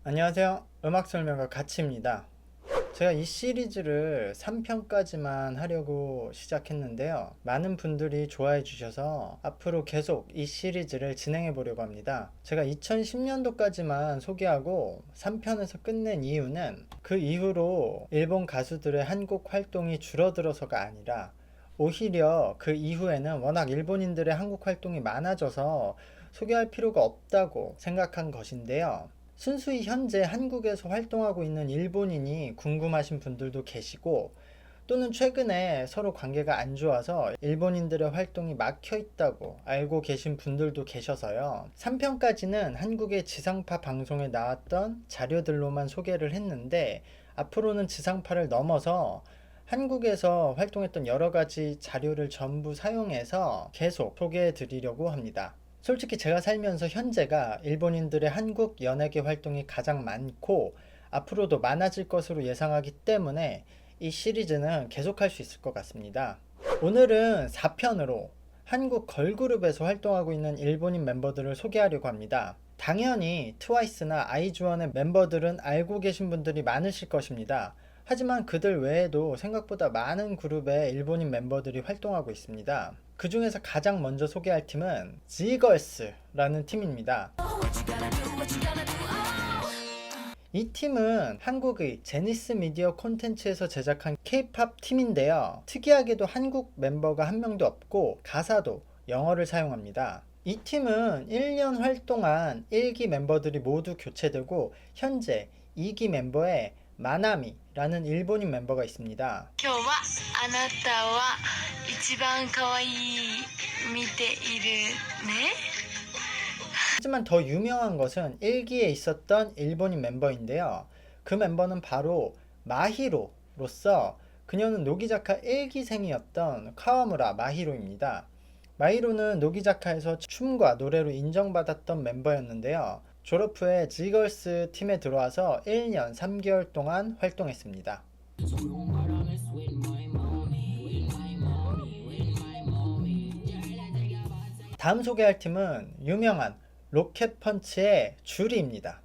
안녕하세요. 음악설명가 가치입니다. 제가 이 시리즈를 3편까지만 하려고 시작했는데요. 많은 분들이 좋아해 주셔서 앞으로 계속 이 시리즈를 진행해 보려고 합니다. 제가 2010년도까지만 소개하고 3편에서 끝낸 이유는 그 이후로 일본 가수들의 한국 활동이 줄어들어서가 아니라 오히려 그 이후에는 워낙 일본인들의 한국 활동이 많아져서 소개할 필요가 없다고 생각한 것인데요. 순수히 현재 한국에서 활동하고 있는 일본인이 궁금하신 분들도 계시고, 또는 최근에 서로 관계가 안 좋아서 일본인들의 활동이 막혀 있다고 알고 계신 분들도 계셔서요. 3편까지는 한국의 지상파 방송에 나왔던 자료들로만 소개를 했는데, 앞으로는 지상파를 넘어서 한국에서 활동했던 여러 가지 자료를 전부 사용해서 계속 소개해 드리려고 합니다. 솔직히 제가 살면서 현재가 일본인들의 한국 연예계 활동이 가장 많고 앞으로도 많아질 것으로 예상하기 때문에 이 시리즈는 계속할 수 있을 것 같습니다. 오늘은 4편으로 한국 걸그룹에서 활동하고 있는 일본인 멤버들을 소개하려고 합니다. 당연히 트와이스나 아이즈원의 멤버들은 알고 계신 분들이 많으실 것입니다. 하지만 그들 외에도 생각보다 많은 그룹의 일본인 멤버들이 활동하고 있습니다. 그 중에서 가장 먼저 소개할 팀은 G걸스라는 팀입니다. 이 팀은 한국의 제니스 미디어 콘텐츠에서 제작한 K-팝 팀인데요. 특이하게도 한국 멤버가 한 명도 없고 가사도 영어를 사용합니다. 이 팀은 1년 활동한 1기 멤버들이 모두 교체되고 현재 2기 멤버에 마나미라는 일본인 멤버가 있습니다. 今日はあなたは一番可愛い見ているね 하지만 더 유명한 것은 1기에 있었던 일본인 멤버인데요. 그 멤버는 바로 마히로로서 그녀는 노기자카 1기생이었던 카와무라 마히로입니다. 마히로는 노기자카에서 춤과 노래로 인정받았던 멤버였는데요. 졸업 후에 G걸스 팀에 들어와서 1년 3개월 동안 활동했습니다. 다음 소개할 팀은 유명한 로켓펀치의 주리입니다.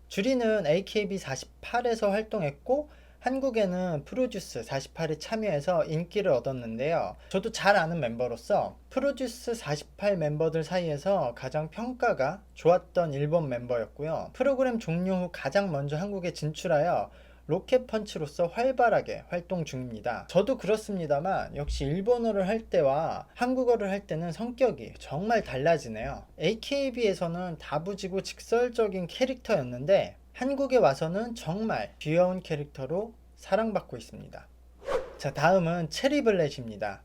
주리는 AKB48에서 활동했고 한국에는 프로듀스 48에 참여해서 인기를 얻었는데요. 저도 잘 아는 멤버로서 프로듀스 48 멤버들 사이에서 가장 평가가 좋았던 일본 멤버였고요. 프로그램 종료 후 가장 먼저 한국에 진출하여 로켓펀치로서 활발하게 활동 중입니다. 저도 그렇습니다만 역시 일본어를 할 때와 한국어를 할 때는 성격이 정말 달라지네요. AKB에서는 다부지고 직설적인 캐릭터였는데 한국에 와서는 정말 귀여운 캐릭터로 사랑받고 있습니다. 자, 다음은 체리블렛입니다.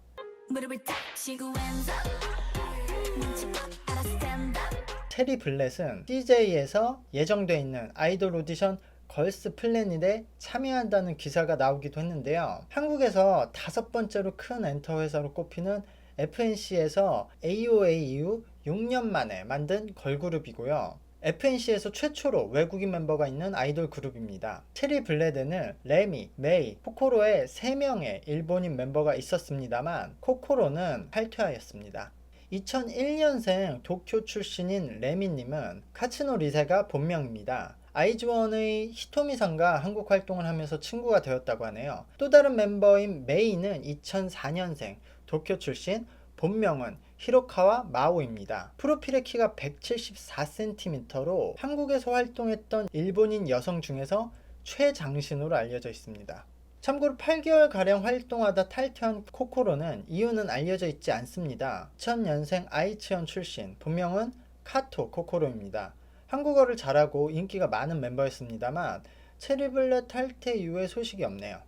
체리블렛은 CJ에서 예정되어 있는 아이돌 오디션 걸스 플래닛에 참여한다는 기사가 나오기도 했는데요. 한국에서 5번째로 큰 엔터 회사로 꼽히는 FNC에서 AOA 이후 6년 만에 만든 걸그룹이고요. FNC에서 최초로 외국인 멤버가 있는 아이돌 그룹입니다. 체리블렛에는 레미, 메이, 코코로의 3명의 일본인 멤버가 있었습니다만 코코로는 탈퇴하였습니다. 2001년생 도쿄 출신인 레미님은 카츠노 리세가 본명입니다. 아이즈원의 히토미상과 한국 활동을 하면서 친구가 되었다고 하네요. 또 다른 멤버인 메이는 2004년생 도쿄 출신, 본명은 히로카와 마오입니다. 프로필의 키가 174cm로 한국에서 활동했던 일본인 여성 중에서 최장신으로 알려져 있습니다. 참고로 8개월가량 활동하다 탈퇴한 코코로는 이유는 알려져 있지 않습니다. 2000년생 아이치현 출신, 본명은 카토 코코로입니다. 한국어를 잘하고 인기가 많은 멤버였습니다만 체리블렛 탈퇴 이후의 소식이 없네요.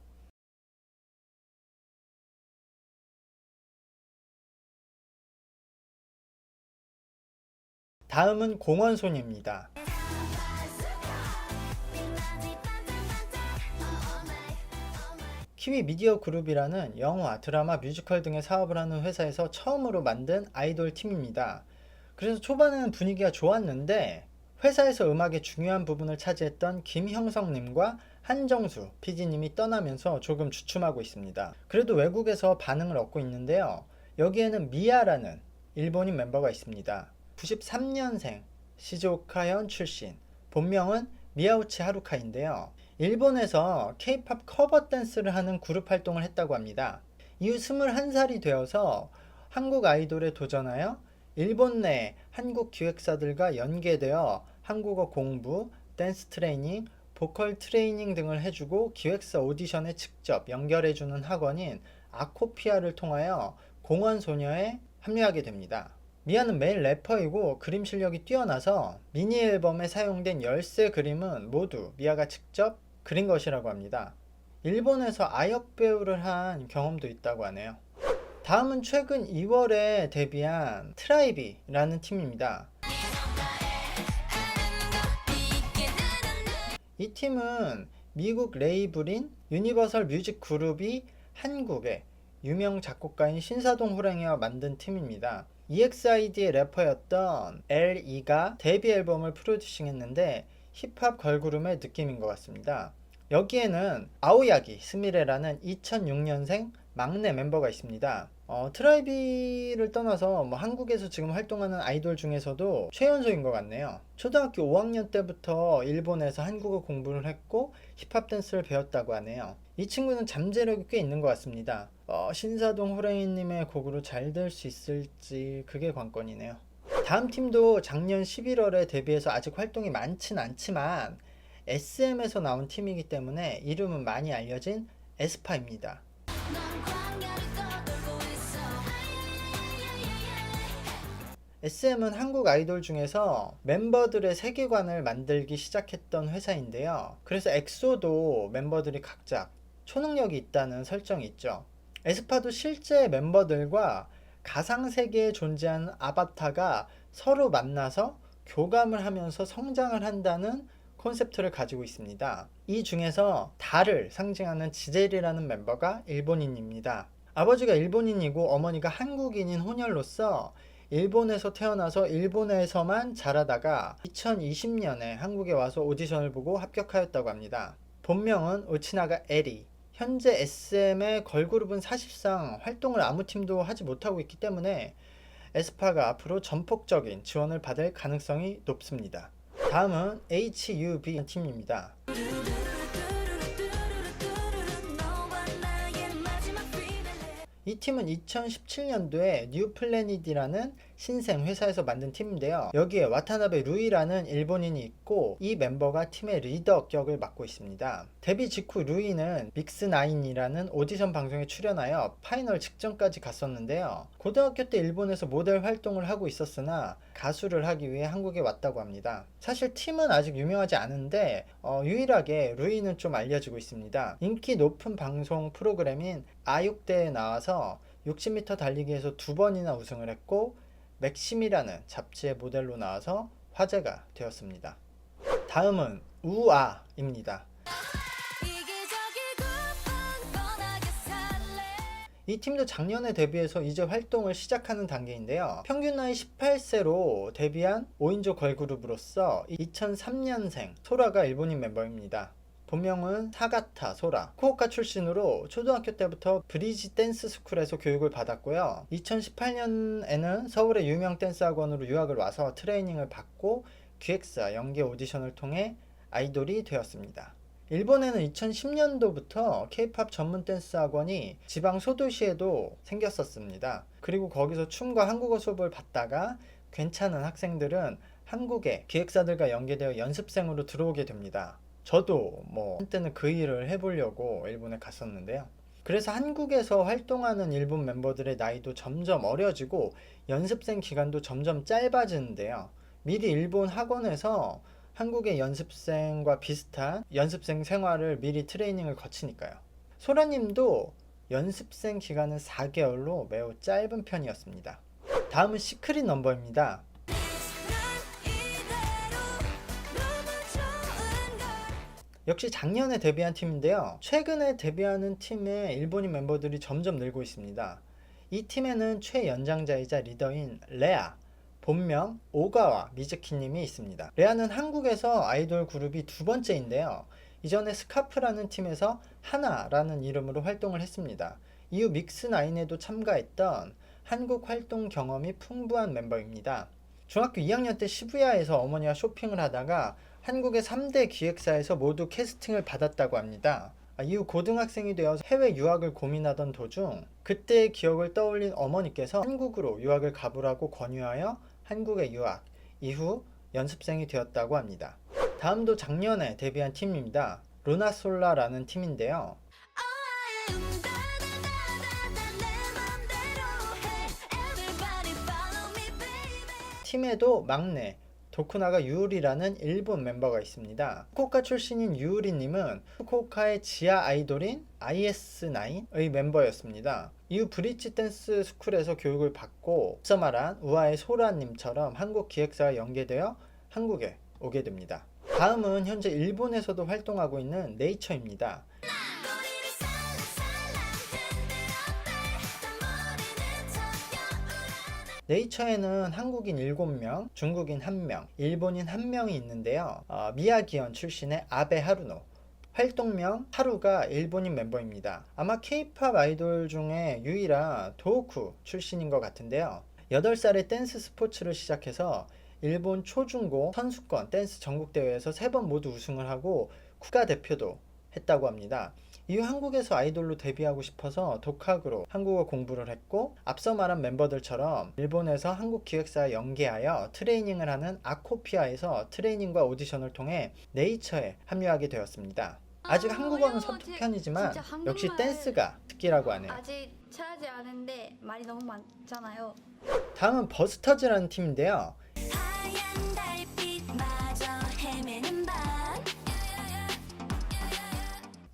다음은 공원소녀입니다. 키위 미디어 그룹이라는 영화, 드라마, 뮤지컬 등의 사업을 하는 회사에서 처음으로 만든 아이돌 팀입니다. 그래서 초반에는 분위기가 좋았는데 회사에서 음악의 중요한 부분을 차지했던 김형성님과 한정수 PD님이 떠나면서 조금 주춤하고 있습니다. 그래도 외국에서 반응을 얻고 있는데요. 여기에는 미아라는 일본인 멤버가 있습니다. 93년생 시즈오카현 출신, 본명은 미야우치 하루카인데요. 일본에서 K-팝 커버 댄스를 하는 그룹 활동을 했다고 합니다. 이후 21살이 되어서 한국 아이돌에 도전하여 일본 내 한국 기획사들과 연계되어 한국어 공부, 댄스 트레이닝, 보컬 트레이닝 등을 해주고 기획사 오디션에 직접 연결해주는 학원인 아코피아를 통하여 공원소녀에 합류하게 됩니다. 미아는 메인 래퍼이고 그림 실력이 뛰어나서 미니 앨범에 사용된 열쇠 그림은 모두 미아가 직접 그린 것이라고 합니다. 일본에서 아역 배우를 한 경험도 있다고 하네요. 다음은 최근 2월에 데뷔한 트라이비라는 팀입니다. 이 팀은 미국 레이블인 유니버설 뮤직 그룹이 한국의 유명 작곡가인 신사동 호랭이와 만든 팀입니다. EXID의 래퍼였던 L.E가 데뷔 앨범을 프로듀싱 했는데 힙합 걸그룹의 느낌인 것 같습니다. 여기에는 아오야기 스미레라는 2006년생 막내 멤버가 있습니다. 트라이비를 떠나서 한국에서 지금 활동하는 아이돌 중에서도 최연소인 것 같네요. 초등학교 5학년 때부터 일본에서 한국어 공부를 했고 힙합 댄스를 배웠다고 하네요. 이 친구는 잠재력이 꽤 있는 것 같습니다. 신사동 호랭이님의 곡으로 잘 될 수 있을지 그게 관건이네요. 다음 팀도 작년 11월에 데뷔해서 아직 활동이 많진 않지만 SM에서 나온 팀이기 때문에 이름은 많이 알려진 에스파입니다. SM은 한국 아이돌 중에서 멤버들의 세계관을 만들기 시작했던 회사인데요. 그래서 엑소도 멤버들이 각자 초능력이 있다는 설정이 있죠. 에스파도 실제 멤버들과 가상세계에 존재하는 아바타가 서로 만나서 교감을 하면서 성장을 한다는 콘셉트를 가지고 있습니다. 이 중에서 달을 상징하는 지젤이라는 멤버가 일본인입니다. 아버지가 일본인이고 어머니가 한국인인 혼혈로서 일본에서 태어나서 일본에서만 자라다가 2020년에 한국에 와서 오디션을 보고 합격하였다고 합니다. 본명은 오치나가 에리. 현재 SM의 걸그룹은 사실상 활동을 아무 팀도 하지 못하고 있기 때문에 에스파가 앞으로 전폭적인 지원을 받을 가능성이 높습니다. 다음은 HUB 팀입니다. 이 팀은 2017년도에 뉴플래닛이라는 신생 회사에서 만든 팀인데요. 여기에 와타나베 루이라는 일본인이 있고 이 멤버가 팀의 리더 격을 맡고 있습니다. 데뷔 직후 루이는 믹스9이라는 오디션 방송에 출연하여 파이널 직전까지 갔었는데요. 고등학교 때 일본에서 모델 활동을 하고 있었으나 가수를 하기 위해 한국에 왔다고 합니다. 사실 팀은 아직 유명하지 않은데 유일하게 루이는 좀 알려지고 있습니다. 인기 높은 방송 프로그램인 아육대에 나와서 60m 달리기에서 2번이나 우승을 했고 맥심이라는 잡지의 모델로 나와서 화제가 되었습니다. 다음은 우아입니다. 이 팀도 작년에 데뷔해서 이제 활동을 시작하는 단계인데요. 평균 나이 18세로 데뷔한 5인조 걸그룹으로서 2003년생 소라가 일본인 멤버입니다. 본명은 사가타 소라. 후쿠오카 출신으로 초등학교 때부터 브리지 댄스 스쿨에서 교육을 받았고요. 2018년에는 서울의 유명 댄스 학원으로 유학을 와서 트레이닝을 받고 기획사 연계 오디션을 통해 아이돌이 되었습니다. 일본에는 2010년도부터 K-팝 전문 댄스 학원이 지방 소도시에도 생겼었습니다. 그리고 거기서 춤과 한국어 수업을 받다가 괜찮은 학생들은 한국의 기획사들과 연계되어 연습생으로 들어오게 됩니다. 저도 한때는 그 일을 해보려고 일본에 갔었는데요. 그래서 한국에서 활동하는 일본 멤버들의 나이도 점점 어려지고 연습생 기간도 점점 짧아지는데요. 미리 일본 학원에서 한국의 연습생과 비슷한 연습생 생활을 미리 트레이닝을 거치니까요. 소라님도 연습생 기간은 4개월로 매우 짧은 편이었습니다. 다음은 시크릿 넘버입니다. 역시 작년에 데뷔한 팀인데요. 최근에 데뷔하는 팀의 일본인 멤버들이 점점 늘고 있습니다. 이 팀에는 최연장자이자 리더인 레아, 본명 오가와 미즈키님이 있습니다. 레아는 한국에서 아이돌 그룹이 두 번째인데요. 이전에 스카프라는 팀에서 하나라는 이름으로 활동을 했습니다. 이후 믹스9에도 참가했던 한국 활동 경험이 풍부한 멤버입니다. 중학교 2학년 때 시부야에서 어머니와 쇼핑을 하다가 한국의 3대 기획사에서 모두 캐스팅을 받았다고 합니다. 이후 고등학생이 되어 해외 유학을 고민하던 도중 그때의 기억을 떠올린 어머니께서 한국으로 유학을 가보라고 권유하여 한국에 유학, 이후 연습생이 되었다고 합니다. 다음도 작년에 데뷔한 팀입니다. 루나솔라라는 팀인데요. 팀에도 막내 도쿠나가 유우리라는 일본 멤버가 있습니다. 후쿠오카 출신인 유우리님은 후쿠오카의 지하 아이돌인 IS9의 멤버였습니다. 이후 브릿지 댄스 스쿨에서 교육을 받고 앞서 말한 우아의 소라님처럼 한국 기획사와 연계되어 한국에 오게 됩니다. 다음은 현재 일본에서도 활동하고 있는 네이처입니다. 네이처에는 한국인 7명, 중국인 1명, 일본인 1명이 있는데요. 미야기현 출신의 아베 하루노, 활동명 하루가 일본인 멤버입니다. 아마 K-팝 아이돌 중에 유일한 도우쿠 출신인 것 같은데요. 8살에 댄스 스포츠를 시작해서 일본 초중고 선수권 댄스 전국대회에서 3번 모두 우승을 하고 국가대표도 했다고 합니다. 이후 한국에서 아이돌로 데뷔하고 싶어서 독학으로 한국어 공부를 했고 앞서 말한 멤버들처럼 일본에서 한국 기획사에 연계하여 트레이닝을 하는 아코피아에서 트레이닝과 오디션을 통해 네이처에 합류하게 되었습니다. 아직 한국어는 서툰 편이지만 역시 댄스가 특기라고 하네요. 아직 잘하지 않은데 말이 너무 많잖아요. 다음은 버스터즈라는 팀인데요.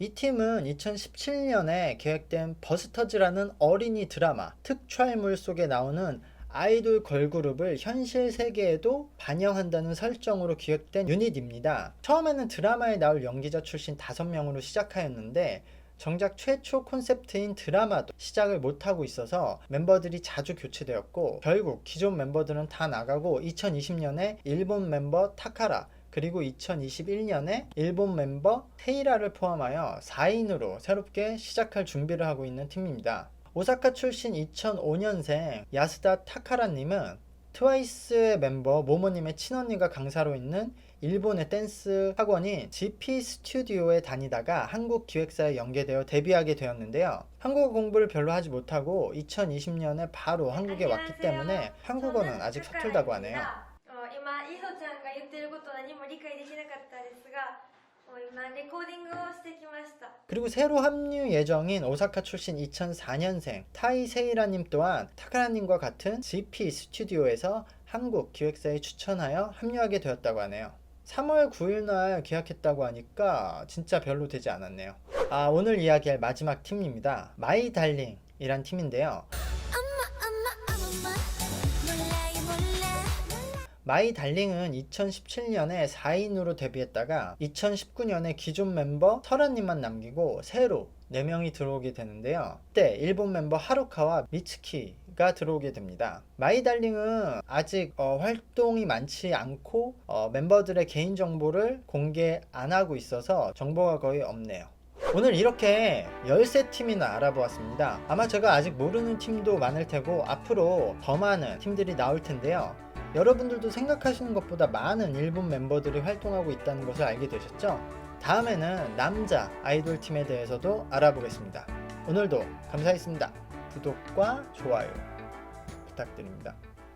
이 팀은 2017년에 계획된 버스터즈라는 어린이 드라마 특촬물 속에 나오는 아이돌 걸그룹을 현실 세계에도 반영한다는 설정으로 기획된 유닛입니다. 처음에는 드라마에 나올 연기자 출신 5명으로 시작하였는데 정작 최초 콘셉트인 드라마도 시작을 못하고 있어서 멤버들이 자주 교체되었고 결국 기존 멤버들은 다 나가고 2020년에 일본 멤버 타카라 그리고 2021년에 일본 멤버 테이라를 포함하여 4인으로 새롭게 시작할 준비를 하고 있는 팀입니다. 오사카 출신 2005년생 야스다 타카라님은 트와이스의 멤버 모모님의 친언니가 강사로 있는 일본의 댄스 학원인 GP 스튜디오에 다니다가 한국 기획사에 연계되어 데뷔하게 되었는데요. 한국어 공부를 별로 하지 못하고 2020년에 바로 한국에 왔기 때문에 한국어는 아직 서툴다고 하네요. 그리고 새로 합류 예정인 오사카 출신 2004년생 타이세이라님 또한 타카라님과 같은 GP 스튜디오에서 한국 기획사에 추천하여 합류하게 되었다고 하네요. 3월 9일날 계약했다고 하니까 진짜 별로 되지 않았네요. 오늘 이야기할 마지막 팀입니다. 마이 달링 이란 팀인데요. 마이 달링은 2017년에 4인으로 데뷔했다가 2019년에 기존 member 설아님만 남기고 새로 4명이 들어오게 되는데요. 그때 일본 멤버 하루카와 미츠키가 들어오게 됩니다. 마이 달링은 아직 활동이 많지 않고 멤버들의 개인정보를 공개 안 하고 있어서 정보가 거의 없네요. 오늘 이렇게 13팀이나 알아보았습니다. 아마 제가 아직 모르는 팀도 많을 테고 앞으로 더 많은 팀들이 나올 텐데요. 여러분들도 생각하시는 것보다 많은 일본 멤버들이 활동하고 있다는 것을 알게 되셨죠? 다음에는 남자 아이돌 팀에 대해서도 알아보겠습니다. 오늘도 감사했습니다. 구독과 좋아요 부탁드립니다.